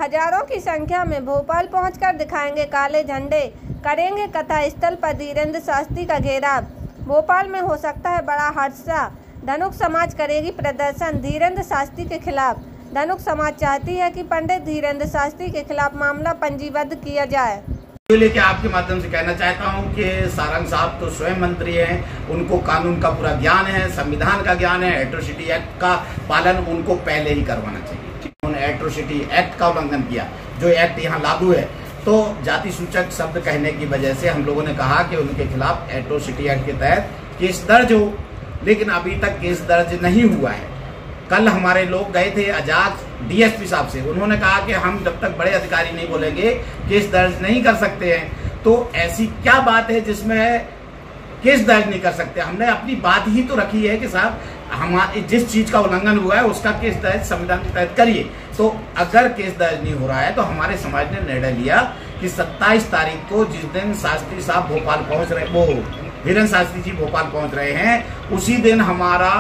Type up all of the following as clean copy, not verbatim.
हजारों की संख्या में भोपाल पहुंचकर दिखाएंगे काले झंडे, करेंगे कथा स्थल पर धीरेंद्र शास्त्री का घेराव। भोपाल में हो सकता है बड़ा हादसा, धनुक समाज करेगी प्रदर्शन धीरेंद्र शास्त्री के खिलाफ। धनुक समाज चाहती है कि पंडित धीरेंद्र शास्त्री के खिलाफ मामला पंजीबद्ध किया जाए। लेके आपके माध्यम से कहना चाहता हूं कि सारंग साहब तो स्वयं मंत्री हैं, उनको कानून का पूरा ज्ञान है, संविधान का ज्ञान है। एट्रोसिटी एक्ट का पालन उनको पहले ही करवाना चाहिए। उन्होंने एट्रोसिटी एक्ट का उल्लंघन किया, जो एक्ट यहाँ लागू है। तो जाति सूचक शब्द कहने की वजह से हम लोगों ने कहा कि उनके खिलाफ एट्रोसिटी एक्ट के तहत केस दर्ज हो, लेकिन अभी तक केस दर्ज नहीं हुआ है। कल हमारे लोग गए थे आजाद डीएसपी साहब से, उन्होंने कहा कि हम जब तक बड़े अधिकारी नहीं बोलेंगे केस दर्ज नहीं कर सकते हैं। तो ऐसी क्या बात है जिसमें केस दर्ज नहीं कर सकते? हमने अपनी बात ही तो रखी है कि साहब हमारे जिस चीज का उल्लंघन हुआ है उसका केस दर्ज संविधान के तहत करिए। तो अगर केस दर्ज नहीं हो रहा है तो हमारे समाज ने निर्णय लिया कि 27 तारीख को जिस दिन शास्त्री साहब भोपाल पहुंच रहे, वो धीरेंद्र शास्त्री जी भोपाल पहुंच रहे हैं, उसी दिन हमारा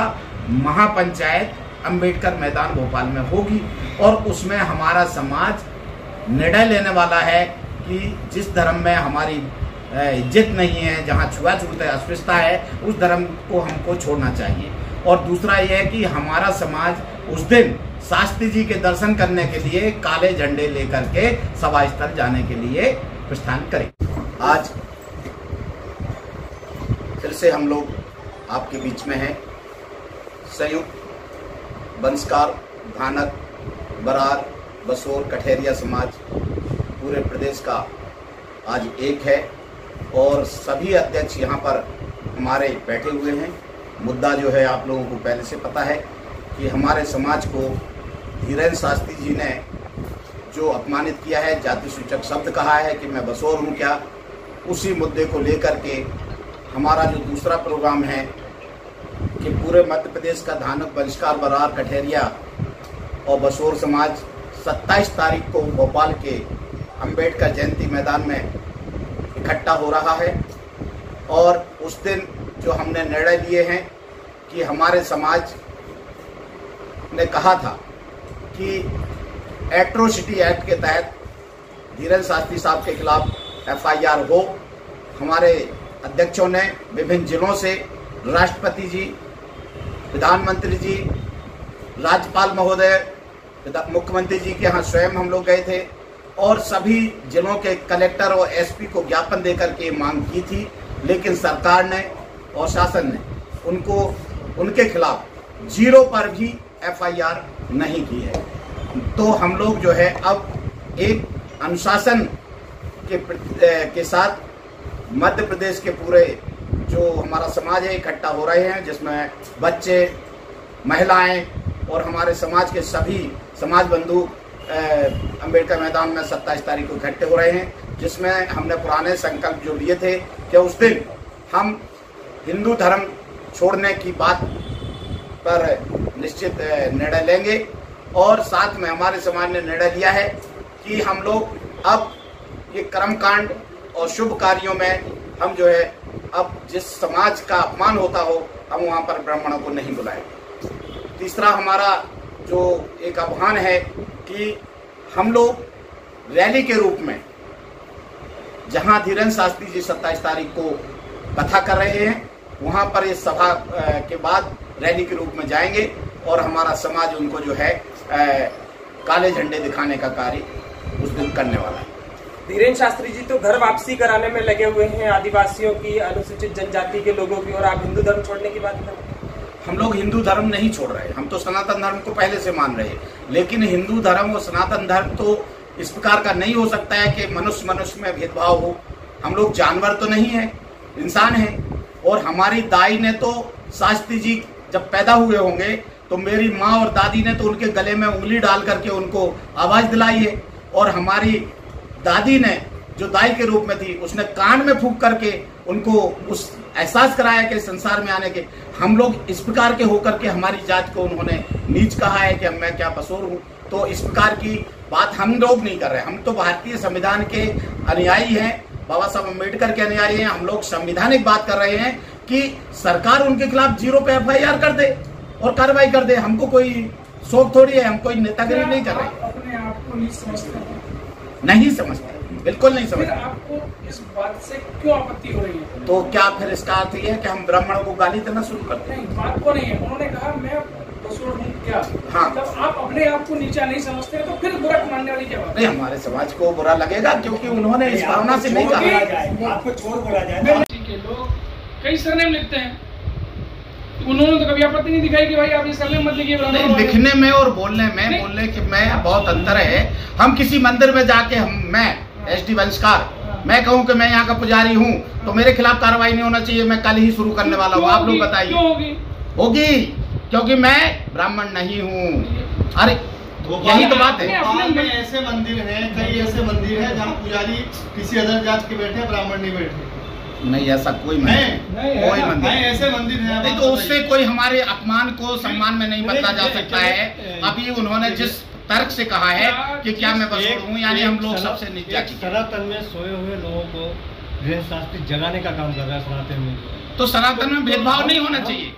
महापंचायत अंबेडकर मैदान भोपाल में होगी और उसमें हमारा समाज निर्णय लेने वाला है कि जिस धर्म में हमारी इज्जत नहीं है, जहां छुआछूत है, अस्पृश्यता है, उस धर्म को हमको छोड़ना चाहिए। और दूसरा यह है कि हमारा समाज उस दिन शास्त्री जी के दर्शन करने के लिए काले झंडे लेकर के सभा स्थल जाने के लिए प्रस्थान करें। आज फिर से हम लोग आपके बीच में हैं। संयुक्त बंसकार, धानक, बरार, बसोर, कठेरिया समाज पूरे प्रदेश का आज एक है और सभी अध्यक्ष यहाँ पर हमारे बैठे हुए हैं। मुद्दा जो है आप लोगों को पहले से पता है कि हमारे समाज को धीरेंद्र शास्त्री जी ने जो अपमानित किया है, जाति सूचक शब्द कहा है कि मैं बसोर हूँ क्या, उसी मुद्दे को लेकर के हमारा जो दूसरा प्रोग्राम है कि पूरे मध्य प्रदेश का धानक, बंसकार, बरार, कठेरिया और बसोर समाज 27 तारीख को भोपाल के अंबेडकर जयंती मैदान में इकट्ठा हो रहा है। और उस दिन जो हमने निर्णय लिए हैं कि हमारे समाज ने कहा था कि एट्रोसिटी एक्ट के तहत धीरेंद्र शास्त्री साहब के खिलाफ एफआईआर हो। हमारे अध्यक्षों ने विभिन्न जिलों से राष्ट्रपति जी, प्रधानमंत्री जी, राज्यपाल महोदय, मुख्यमंत्री जी के यहाँ स्वयं हम लोग गए थे और सभी जिलों के कलेक्टर और एसपी को ज्ञापन देकर के मांग की थी, लेकिन सरकार ने और शासन ने उनके खिलाफ 0 पर भी एफआईआर नहीं की है। तो हम लोग जो है अब एक अनुशासन के साथ मध्य प्रदेश के पूरे जो हमारा समाज है इकट्ठा हो रहे हैं, जिसमें बच्चे, महिलाएं और हमारे समाज के सभी समाज बंधु अंबेडकर मैदान में 27 तारीख को इकट्ठे हो रहे हैं, जिसमें हमने पुराने संकल्प जो लिए थे कि उस दिन हम हिंदू धर्म छोड़ने की बात पर निश्चित निर्णय लेंगे। और साथ में हमारे समाज ने निर्णय लिया है कि हम लोग अब ये कर्मकांड और शुभ कार्यों में हम जो है अब जिस समाज का अपमान होता हो हम वहाँ पर ब्राह्मणों को नहीं बुलाएंगे। तीसरा हमारा जो एक आह्वान है कि हम लोग रैली के रूप में जहाँ धीरेंद्र शास्त्री जी 27 तारीख को कथा कर रहे हैं वहाँ पर इस सभा के बाद रैली के रूप में जाएंगे और हमारा समाज उनको जो है काले झंडे दिखाने का कार्य उस दिन करने वाला है। धीरेंद्र शास्त्री जी तो घर वापसी कराने में लगे हुए हैं आदिवासियों की, अनुसूचित जनजाति के लोगों की, और आप हिंदू धर्म छोड़ने की बात कर रहे हैं। हम लोग हिंदू धर्म नहीं छोड़ रहे, हम तो सनातन धर्म को पहले से मान रहे हैं। लेकिन हिंदू धर्म और सनातन धर्म तो इस प्रकार का नहीं हो सकता है कि मनुष्य मनुष्य में भेदभाव हो। हम लोग जानवर तो नहीं है, इंसान है। और हमारी दाई ने तो शास्त्री जी जब पैदा हुए होंगे तो मेरी माँ और दादी ने तो उनके गले में उंगली डाल करके उनको आवाज दिलाई है। और हमारी दादी ने जो दाई के रूप में थी उसने कान में फूंक करके उनको उस एहसास कराया कि संसार में आने के। हम लोग इस प्रकार के होकर के हमारी जात को उन्होंने नीच कहा है कि मैं क्या बसोर हूँ। तो इस प्रकार की बात हम लोग नहीं कर रहे। हम तो भारतीय संविधान के अनुयायी हैं, बाबा साहब अम्बेडकर के अनुयायी हैं। हम लोग संवैधानिक बात कर रहे हैं कि सरकार उनके खिलाफ 0 पे एफआईआर कर दे और कार्रवाई कर दे। हमको कोई शौक थोड़ी है, हम कोई नेतागिरी नहीं कर रहे। को नीच समझते हैं? नहीं समझते, बिल्कुल नहीं फिर समझते। आपको इस बात से क्यों आपत्ति हो रही है? तो क्या फिर इसका अर्थ ये है कि हम ब्राह्मणों को गाली देना शुरू करते हैं? नहीं, बात को नहीं है। उन्होंने कहा मैं बसोर हूँ क्या? हाँ। जब आप अपने आप को नीचा नहीं समझते तो फिर बुरा मानने वाली क्या बात? नहीं, हमारे समाज को बुरा लगेगा क्योंकि उन्होंने इस भावना से नहीं कहा। आपको चोर बोला जाए। के लोग कई सरनेम लिखते हैं, उन्होंने तो कभी आपत्ति नहीं दिखाई कि भाई आप ये सरनेम मत लिखिए। नहीं, लिखने में और बोलने में बहुत अंतर है। हम किसी मंदिर में जाके मैं SD बंसकार मैं कहूँ कि मैं यहाँ का पुजारी हूँ तो मेरे खिलाफ कार्रवाई नहीं होना चाहिए। मैं कल ही शुरू करने वाला हूँ। आप लोग बताइए। क्यों होगी? होगी, क्योंकि मैं ब्राह्मण नहीं हूँ। अरे यही तो बात है। भोपाल में ऐसे मंदिर हैं, कई ऐसे मंदिर हैं जहाँ पुजारी किसी अदर जात के बैठे, ब्राह्मण नहीं बैठे। नहीं, ऐसा कोई मंदिर, कोई मंदिर ऐसे मंदिर हैं। नहीं, तो उससे कोई हमारे अपमान को सम्मान में नहीं बदला जा सकता है। अभी उन्होंने जिस तर्क से कहा है कि क्या मैं बसोर हूँ, यानी हम लोग सबसे नीचे आ चुके हैं। सनातन में सोए हुए लोगों को गृह शास्त्री जगाने का काम कर रहा है सनातन में। तो सनातन में भेदभाव नहीं होना चाहिए।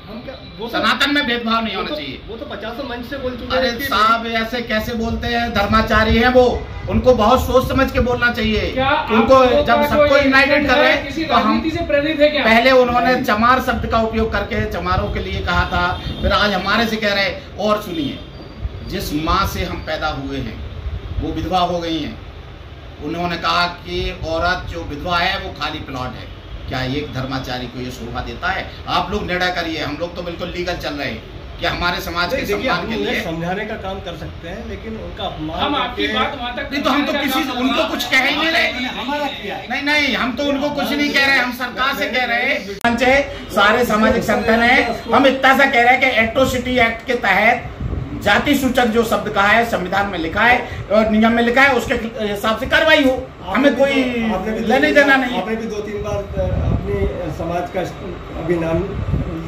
सनातन में भेदभाव नहीं होना चाहिए। वो तो 50 मंच से बोल चुके हैं। अरे साहब, ऐसे कैसे बोलते हैं? धर्माचारी हैं वो, उनको बहुत सोच समझ के बोलना चाहिए। उनको जब सबको यूनाइटेड कर रहे हैं तो हम से प्रेरित है क्या? पहले उन्होंने चमार शब्द का उपयोग करके चमारों के लिए कहा था, फिर आज हमारे से कह रहे। और सुनिए, जिस माँ से हम पैदा हुए हैं वो विधवा हो गई हैं। उन्होंने कहा कि औरत जो विधवा है वो खाली प्लॉट है। क्या एक धर्माचारी को ये शोभा देता है? आप लोग निर्णय करिए। हम लोग तो बिल्कुल लीगल चल रहे हैं कि हमारे समाज के सम्मान के लिए समझाने का काम कर सकते हैं, लेकिन उनका अपमान हम आपकी बात वहाँ तक नहीं, तो हम तो किसी उनको कुछ कह ही नहीं रहे। हमारा किया है। नहीं, हम तो उनको कुछ नहीं कह रहे। हम सरकार से कह रहे हैं, मंच है, सारे सामाजिक संगठन है। हम इतना सा कह रहे हैं कि एट्रोसिटी एक्ट के तहत जाति सूचक जो शब्द कहा है संविधान में लिखा है और नियम में लिखा है, उसके हिसाब से कार्रवाई हो। हमें कोई लेने देना नहीं। आपने भी 2-3 बार अपने समाज का अभी नाम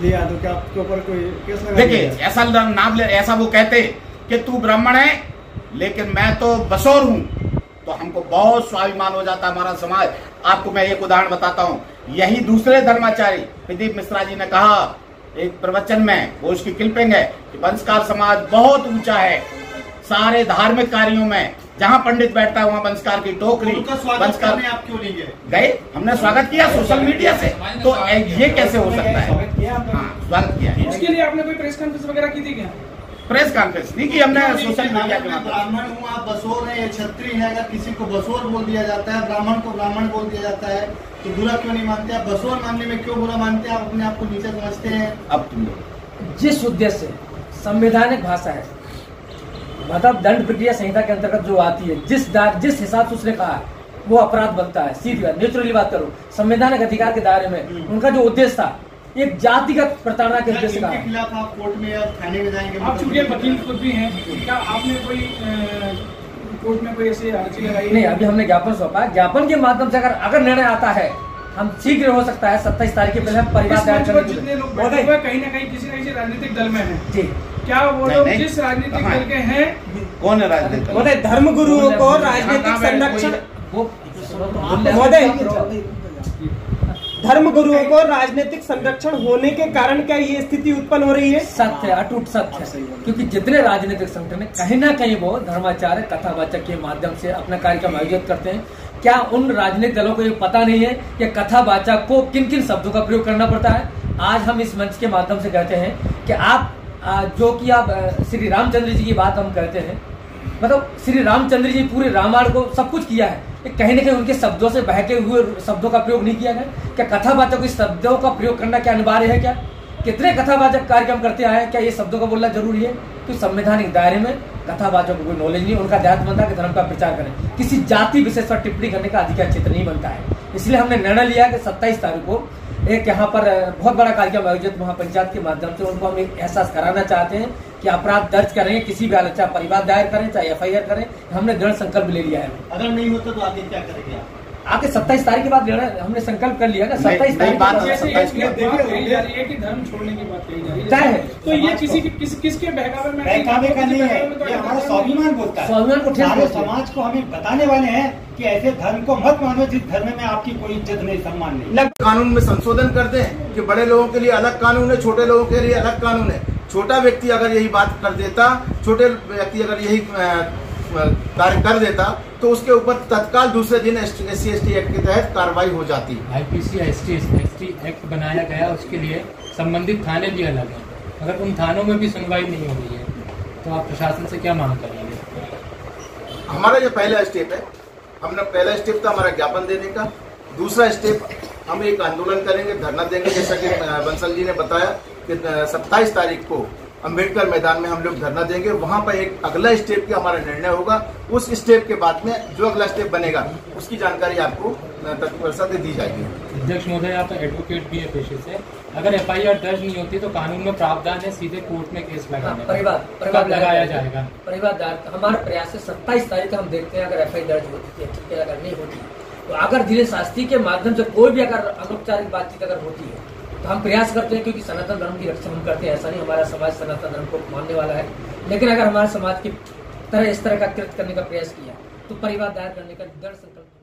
लिया, तो क्या आपके ऊपर कोई केस लगा? देखिए, ऐसा नाम ले, ऐसा वो कहते कि तू ब्राह्मण है लेकिन मैं तो बसोर हूँ, तो हमको बहुत स्वाभिमान हो जाता हमारा समाज। आपको मैं एक उदाहरण बताता हूँ। यही दूसरे धर्माचारी प्रदीप मिश्रा जी ने कहा एक प्रवचन में, वो उसकी क्लिपिंग है, कि बंसकार समाज बहुत ऊंचा है। सारे धार्मिक कार्यों में जहाँ पंडित बैठता है वहाँ बंसकार की टोकरी। बंसकार आप क्यों नहीं गए? हमने स्वागत किया सोशल मीडिया से। तो ये कैसे हो सकता है? हाँ, स्वागत किया। उसके लिए आपने कोई प्रेस कॉन्फ्रेंस वगैरह की थी क्या? प्रेस कॉन्फ्रेंस नहीं की हमने, सोशल मीडिया के माध्यम। ब्राह्मण हूँ, आप बसोर हैं या क्षत्रिय है, अगर किसी को बसोर बोल दिया जाता है, ब्राह्मण को ब्राह्मण बोल दिया जाता है, तो बुरा क्यों नहीं मानते आप? बसोर मानने में क्यों बुरा मानते हैं? आप अपने आप को नीचे समझते हैं। अब तुम लोग जिस उद्देश्य से संवैधानिक भाषा है, मतलब दंड प्रक्रिया संहिता के अंतर्गत जो आती है, जिस हिसाब से उसने कहा है वो अपराध बनता है। सीधी बात, नेचुरली बात करो, संवैधानिक अधिकार के दायरे में उनका जो उद्देश्य था एक जातिगत प्रताड़ना के उद्देश्य का। इनके खिलाफ आप कोर्ट में या थाने में जाएंगे? आप चूंकि वकील खुद भी हैं, क्या आपने कोई कोर्ट में कोई ऐसी अर्जी लगाई? नहीं, अभी हमने ज्ञापन सौंपा है। ज्ञापन के माध्यम से अगर निर्णय आता है, हम शीघ्र हो सकता है 27 तारीख के पहले हम परिवार दायर करने के जितने लोग बैठे हुए कहीं ना कहीं किसी न किसी राजनीतिक दल में हैं, जी, क्या वो लोग जिस राजनीतिक दल के हैं? कौन है राजनीतिक? महोदय, धर्म गुरुओं को राजनीतिक संरक्षण धर्म गुरुओं को राजनीतिक संरक्षण होने के कारण क्या ये स्थिति उत्पन्न हो रही है? सत्य, अटूट सत्य है। क्योंकि जितने राजनीतिक संगठन है कहीं ना कहीं वो धर्माचार्य कथावाचक के माध्यम से अपना कार्यक्रम आयोजित करते हैं। क्या उन राजनीतिक दलों को ये पता नहीं है कि कथावाचक को किन किन शब्दों का प्रयोग करना पड़ता है? आज हम इस मंच के माध्यम से कहते हैं कि आप जो कि आप श्री रामचंद्र जी की बात हम कहते हैं, मतलब श्री रामचंद्र जी पूरे रामायण को सब कुछ किया है, कहीं ना कहीं उनके शब्दों से बहके हुए शब्दों का प्रयोग नहीं किया गया। क्या कथावाचक को शब्दों का प्रयोग करना क्या अनिवार्य है? क्या कितने कथावाचक कार्यक्रम करते आए हैं, क्या ये शब्दों का बोलना जरूरी है? तो संवैधानिक दायरे में कथावाचक को कोई नॉलेज नहीं, उनका दायित्व बनता है कि धर्म का प्रचार करें। किसी जाति विशेष पर टिप्पणी करने का अधिकार क्षेत्र नहीं बनता है। इसलिए हमने निर्णय लिया कि 27 तारीख को एक यहाँ पर बहुत बड़ा कार्यक्रम आयोजित महापंचायत के माध्यम से उनको हम एक एहसास कराना चाहते हैं कि अपराध दर्ज करेंगे, किसी भी हालत, चाहे परिवार दायर करें चाहे FIR करें। हमने दृढ़ संकल्प ले लिया है। अगर नहीं होता तो आगे क्या करेंगे आप? आगे 27 तारीख के बाद हमने संकल्प कर लिया ना। 27 तारीख बात कही जा रही है कि धर्म छोड़ने की बात कही जा रही है, तय है। तो ये किसके बहकावे में? बहकावे का नहीं है, ये हमारा स्वाभिमान बोलता है। स्वाभिमान को हमारे समाज को हमें बताने वाले हैं कि ऐसे धर्म को मत मानो जिस धर्म में आपकी कोई इज्जत नहीं, सम्मान नहीं। कानून में संशोधन करते हैं कि बड़े लोगों के लिए अलग कानून है, छोटे लोगों के लिए अलग कानून है। छोटा व्यक्ति अगर यही बात कर देता, छोटे व्यक्ति अगर यही कार्य कर देता तो उसके ऊपर तत्काल दूसरे दिन SC/ST एक्ट के तहत कार्रवाई हो जाती। IPC ST एक्ट बनाया गया, उसके लिए संबंधित थाने भी अलग हैं। अगर उन थानों में भी सुनवाई नहीं हो रही है तो आप प्रशासन से क्या मांग करेंगे? हमारा जो पहला स्टेप है, हमने पहला स्टेप था हमारा ज्ञापन देने का। दूसरा स्टेप हम एक आंदोलन करेंगे, धरना देंगे, जैसा कि बंसल जी ने बताया कि 27 तारीख को अंबेडकर मैदान में हम लोग धरना देंगे। वहां पर एक अगला स्टेप का हमारा निर्णय होगा। उस स्टेप के बाद में जो अगला स्टेप बनेगा उसकी जानकारी आपको तत्परता से दी जाएगी। अध्यक्ष महोदय, आप एडवोकेट भी है पेशे से, अगर FIR दर्ज नहीं होती तो कानून में प्रावधान है सीधे कोर्ट में केस लगाने का। परिवार लगाया जाएगा। परिवार हमारा प्रयास है 27 तारीख हम देखते हैं अगर FIR दर्ज होती है, ठीक है। अगर नहीं होती तो अगर धीरे शास्त्री के माध्यम से कोई भी अगर अनौपचारिक बातचीत अगर होती है तो हम प्रयास करते हैं, क्योंकि सनातन धर्म की रक्षा हम करते हैं। ऐसा नहीं हमारा समाज सनातन धर्म को मानने वाला है, लेकिन अगर हमारे समाज की तरह इस तरह का कृत्य करने का प्रयास किया तो परिवार दायर करने का दृढ़ संकल्प